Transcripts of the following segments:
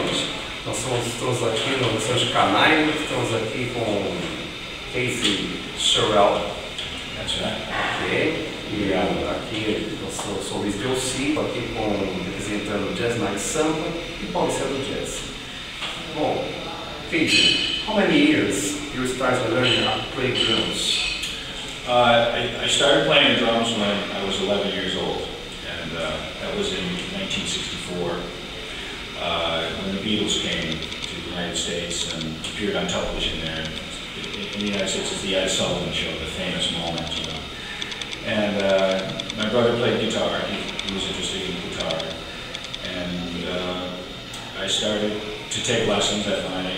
College. Nós estamos aqui no Museu de Canaille, estamos aqui com Casey Scheuerell. That's right. Ok. E aqui eu sou Luís Delcides, aqui representando o Jazz Night Sampa e Paulista do Jazz. Bom, Casey, how many years you started learning how to play drums? I started playing the drums when I was 11 years old, and that was in 1964, when the Beatles came to the United States and appeared on television there. In the United States, it's the Ed Sullivan Show, the famous moment, you know. And my brother played guitar. He was interested in guitar, and I started to take lessons at my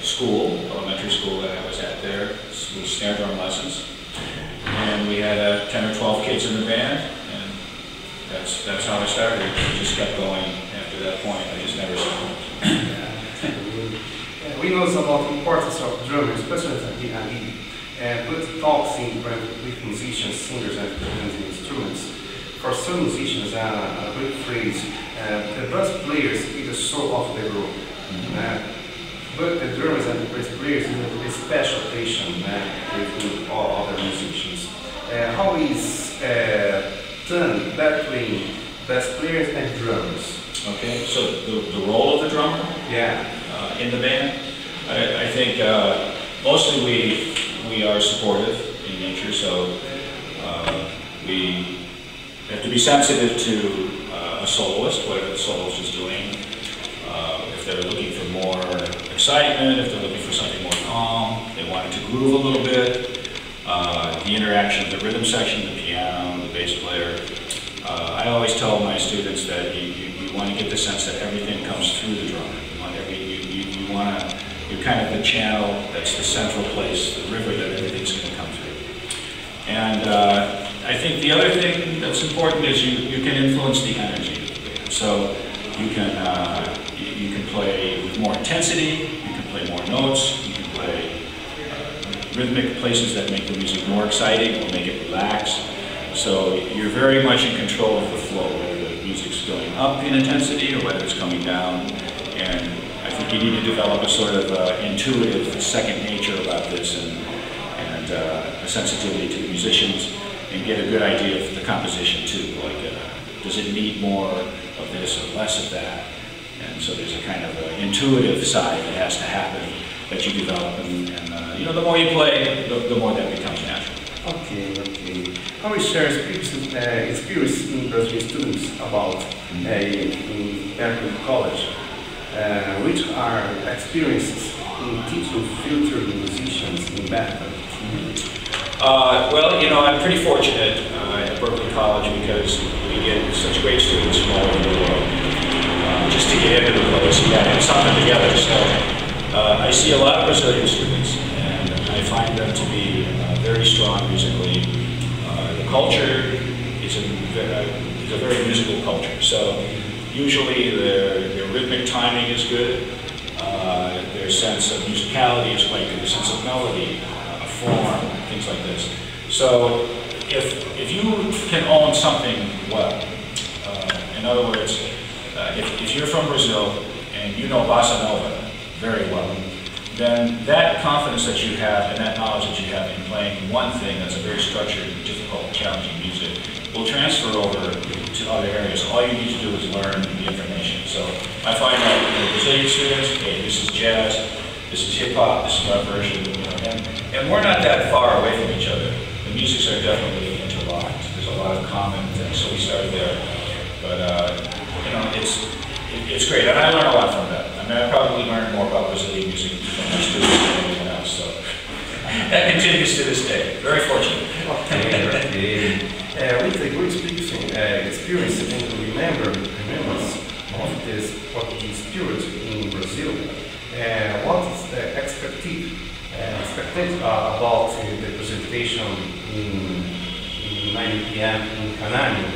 school, elementary school that I was at there, with snare drum lessons. And we had 10 or 12 kids in the band, and that's how I started. It just kept going after that point. I just never stopped. We know about the importance of drumming, especially at the but talking with musicians, singers, and instruments. For some musicians, a great phrase, the bass players is the soul of the group. But the drummers and the bass players need a special attention with all other musicians. How is done between bass players and drummers? Okay, so the role of the drummer? Yeah. In the band? I think mostly we are supportive in nature, so we have to be sensitive to a soloist, whatever the soloist is doing. If they're looking for more excitement, if they're looking for something more calm, they want it to groove a little bit. The interaction of the rhythm section, the piano, the bass player. I always tell my students that you want to get the sense that everything comes through the drummer. You're kind of the channel that's the central place, the river that everything's going to come through. And I think the other thing that's important is you can influence the energy of the band. So you can play with more intensity, you can play more notes, you can play rhythmic places that make the music more exciting or make it relax. So you're very much in control of the flow, whether the music's going up in intensity or whether it's coming down. And I think you need to develop a sort of intuitive second nature about this and a sensitivity to the musicians and get a good idea of the composition too. Like, does it need more of this or less of that? And so there's a kind of intuitive side that has to happen that you develop, and you know, the more you play, the more that becomes natural. Okay. How we share experience in Brazilian students about in Berklee College, which are experiences in teaching future musicians in Berklee? Well, you know, I'm pretty fortunate at Berklee College because we get such great students from all over the world. Just to get into the place, you got to have something together. So I see a lot of Brazilian students, and I find them to be very strong musically. The culture is a very musical culture. So usually their rhythmic timing is good. Their sense of musicality is quite good. Their sense of melody, form, things like this. So if you can own something well, in other words, if you're from Brazil and you know bossa nova very well, then that confidence that you have and that knowledge that you have in playing one thing that's a very structured, difficult, challenging music will transfer over to other areas. All you need to do is learn the information. So I find that Brazilian students, hey, this is jazz, this is hip hop, this is our version, you know, and we're not that far away from each other. The musics are definitely interlocked. There's a lot of common things, so we started there. But you know, it's great, and I learn a lot from that. I mean, I probably learned more about Brazilian music from my students than anyone else. So that continues to this day. Very fortunate. Okay. With a good experience and remembrance of the spirit in Brazil, what is the expected about the presentation in 9 p.m. in Canaille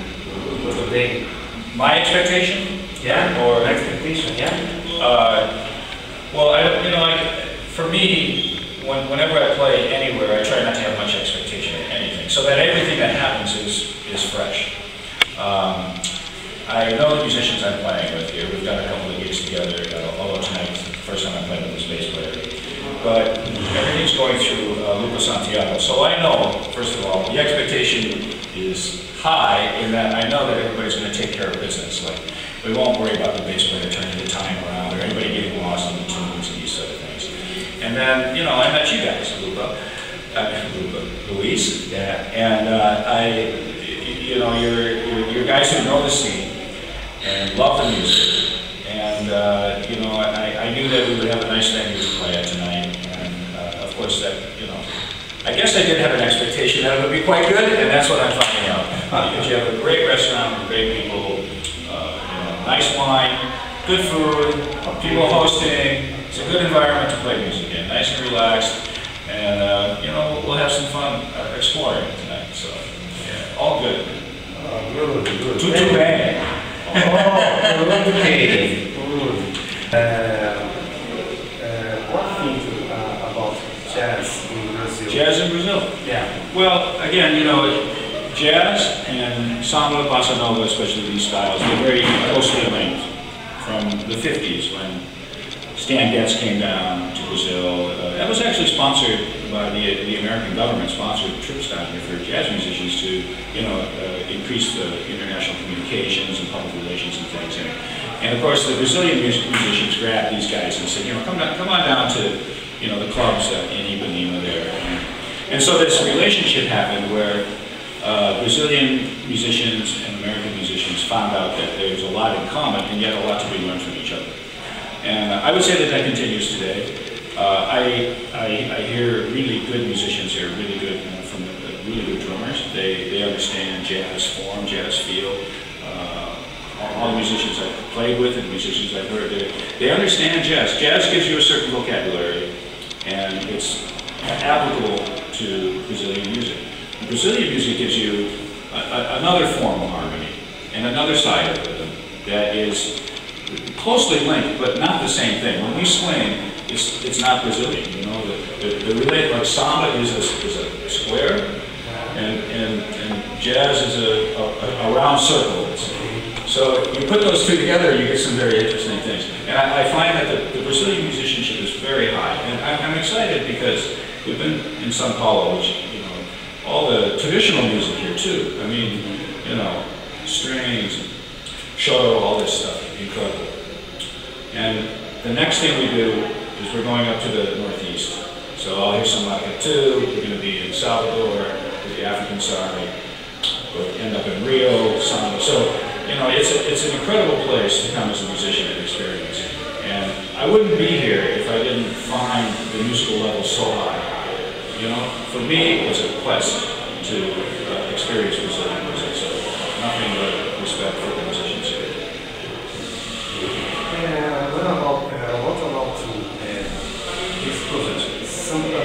today? My expectation? Yeah. Or expectation? Yeah. Well, for me, whenever I play anywhere, I try not to have much expectation of anything, so that everything that happens is fresh. I know the musicians I'm playing with here. We've done a couple of gigs together, although tonight is the first time I'm playing with this bass player. But everything's going through Luca Santiago. So I know, first of all, the expectation is high in that I know that everybody's going to take care of business. Like, we won't worry about the bass player turning the time around or anybody getting lost in the tunes and these sort of things. And then, you know, I met you guys, Luís, yeah, and you know, you're guys who know the scene and love the music. And, you know, I knew that we would have a nice venue to play at tonight. And, of course, that, you know, I guess I did have an expectation that it would be quite good, and that's what I'm finding out. Because you have a great restaurant with great people, you know, nice wine, good food, people hosting. It's a good environment to play music in, nice and relaxed. And, you know, we'll have some fun exploring tonight. So, yeah, all good. Good, good. Tudo bem. Oh, okay. What do you think about jazz in Brazil? Jazz in Brazil? Yeah. Well, again, you know, jazz and samba, bossa nova, especially these styles, they're very closely linked from the 50s when Stan Getz came down to Brazil. That was actually sponsored by the American government, sponsored trips down here for jazz musicians to, you know, increase the international communications and public relations and things. And of course, the Brazilian musicians grabbed these guys and said, you know, come on down to, you know, the clubs in Ipanema there. And so this relationship happened where Brazilian musicians and American musicians found out that there was a lot in common and yet a lot to be learned from each other. And I would say that that continues today. I hear really good musicians here, really good, you know, from really good drummers. They understand jazz form, jazz feel. All the musicians I've played with and musicians I've heard, they understand jazz. Jazz gives you a certain vocabulary, and it's applicable to Brazilian music. Brazilian music gives you another form of harmony and another side of rhythm that is closely linked, but not the same thing. When we swing, it's not Brazilian. You know, the relate, like samba is a square, and jazz is a round circle. So you put those two together, you get some very interesting things. And I find that the Brazilian musicianship is very high, and I'm excited because we've been in São Paulo, which, you know, all the traditional music here too. I mean, you know, strings, choro, all this stuff, incredible. And the next thing we do is we're going up to the northeast. So I'll hear some maracatu. We're going to be in Salvador with the African side. We'll end up in Rio, samba. So, you know, it's an incredible place to come as a musician and experience. And I wouldn't be here if I didn't find the musical level so high. You know, for me, it's a quest to experience Brazilian music. So nothing but respect for the musicians here. What about this project, Sampa,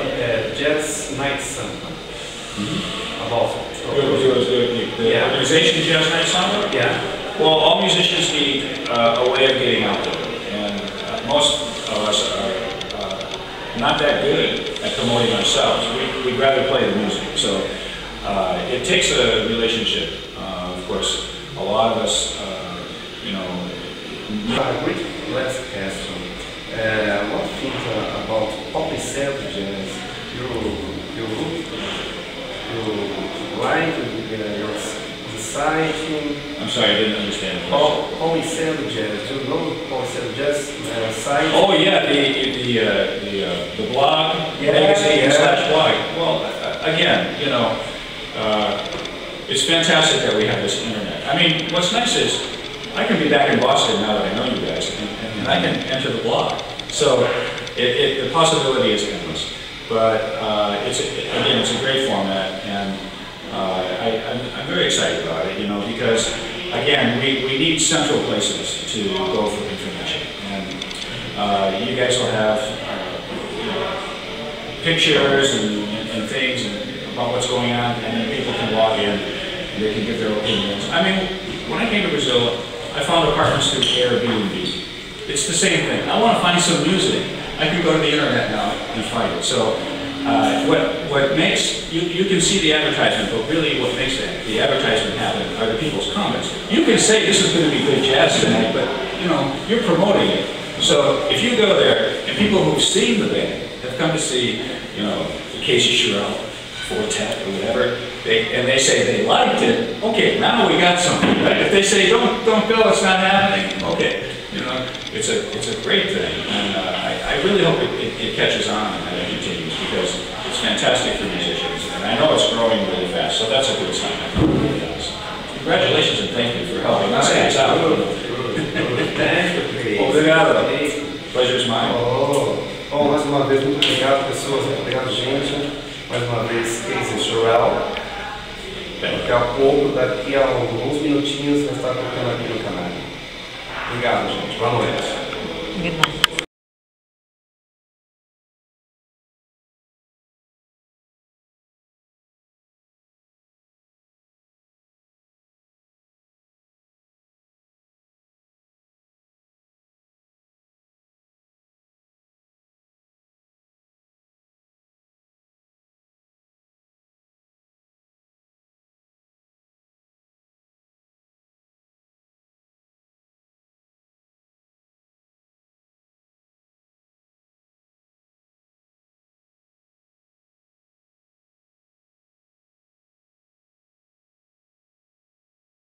Jazz Night Sampa? About the organization Jazz Night Sampa? Yeah. Well, all musicians need a way of getting out there, and most of us are not that good at promoting ourselves. We'd rather play the music. So it takes a relationship. Of course, a lot of us, you know. Great last question. What do you think about pop jazz? You like your deciding? I'm sorry, I didn't understand. Polycell jazz. Do you know Polycell jazz site? Oh yeah, the blog, magazine / blog. Well, again, you know, it's fantastic that we have this internet. I mean, what's nice is I can be back in Boston now that I know you guys, and I can enter the blog. So the possibility is endless. But it's a great format, and I'm very excited about it, you know, because again, we need central places to go for information, and you guys will have you know, pictures and things about what's going on, and then people can log in and they can give their opinions. I mean, when I came to Brazil, I found apartments through Airbnb. It's the same thing. I want to find some music. I can go to the internet now and find it. So What makes, you can see the advertisement, but really what makes the advertisement happen are the people's comments. You can say this is going to be good jazz tonight, but you know, you're promoting it. So if you go there, and people who've seen the band have come to see, you know, the Casey Scheuerell Quartet or whatever, and they say they liked it, okay, now we got something. Right? If they say don't go, it's not happening, okay. You know, it's a great thing, and I really hope it catches on and it continues, because it's fantastic for musicians, and I know it's growing really fast, so that's a good sign. I think it really does. Congratulations and thank you for helping us out. Obrigado. Pleasure's mine. Mais uma vez, muito obrigado, pessoas, muito obrigado, gente. Mais uma vez, Casey Scheuerell. Daqui a pouco, daqui a alguns minutinhos, vai estar tocando aqui no Canaille. Obrigado, gente. Boa noite.